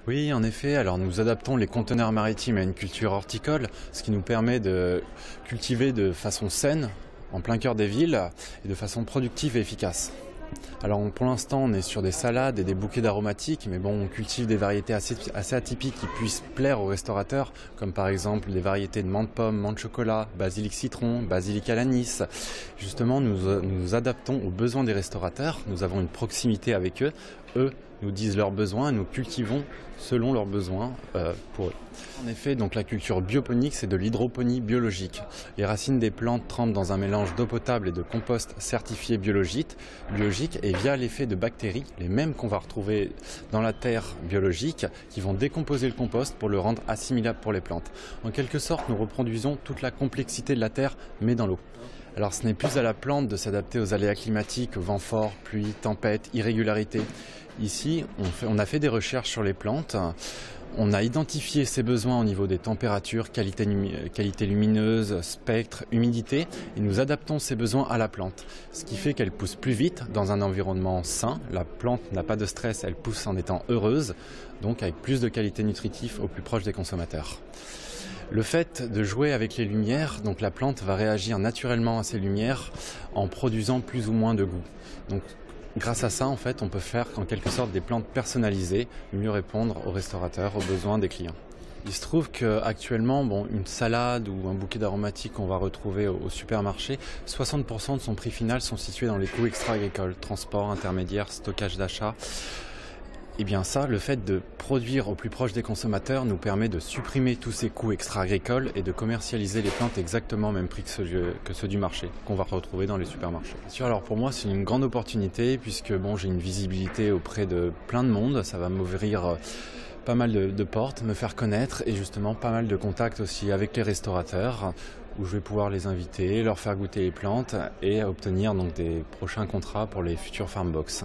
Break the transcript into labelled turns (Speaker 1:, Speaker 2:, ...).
Speaker 1: Oui, en effet, alors nous adaptons les conteneurs maritimes à une culture horticole, ce qui nous permet de cultiver de façon saine, en plein cœur des villes, et de façon productive et efficace. Alors pour l'instant, on est sur des salades et des bouquets d'aromatiques, mais bon, on cultive des variétés assez atypiques qui puissent plaire aux restaurateurs, comme par exemple des variétés de menthe pomme, menthe chocolat, basilic citron, basilic à l'anis. Justement, nous adaptons aux besoins des restaurateurs, nous avons une proximité avec eux, eux nous disent leurs besoins et nous cultivons selon leurs besoins pour eux. En effet, donc la culture bioponique, c'est de l'hydroponie biologique. Les racines des plantes trempent dans un mélange d'eau potable et de compost certifié biologique et via l'effet de bactéries, les mêmes qu'on va retrouver dans la terre biologique, qui vont décomposer le compost pour le rendre assimilable pour les plantes. En quelque sorte, nous reproduisons toute la complexité de la terre, mais dans l'eau. Alors ce n'est plus à la plante de s'adapter aux aléas climatiques, vent fort, pluie, tempête, irrégularité. Ici, on a fait des recherches sur les plantes. On a identifié ses besoins au niveau des températures, qualité lumineuse, spectre, humidité, et nous adaptons ces besoins à la plante. Ce qui fait qu'elle pousse plus vite dans un environnement sain. La plante n'a pas de stress, elle pousse en étant heureuse, donc avec plus de qualité nutritive au plus proche des consommateurs. Le fait de jouer avec les lumières, donc la plante va réagir naturellement à ces lumières en produisant plus ou moins de goût. Donc, grâce à ça, en fait, on peut faire en quelque sorte des plantes personnalisées, mieux répondre aux restaurateurs, aux besoins des clients. Il se trouve qu'actuellement, une salade ou un bouquet d'aromatiques qu'on va retrouver au supermarché, 60% de son prix final sont situés dans les coûts extra-agricoles, transport, intermédiaire, stockage d'achat. Et bien ça, le fait de produire au plus proche des consommateurs nous permet de supprimer tous ces coûts extra-agricoles et de commercialiser les plantes exactement au même prix que ceux du marché, qu'on va retrouver dans les supermarchés. Bien sûr, alors pour moi, c'est une grande opportunité puisque j'ai une visibilité auprès de plein de monde. Ça va m'ouvrir pas mal de portes, me faire connaître et justement pas mal de contacts aussi avec les restaurateurs où je vais pouvoir les inviter, leur faire goûter les plantes et obtenir donc des prochains contrats pour les futurs Farmbox.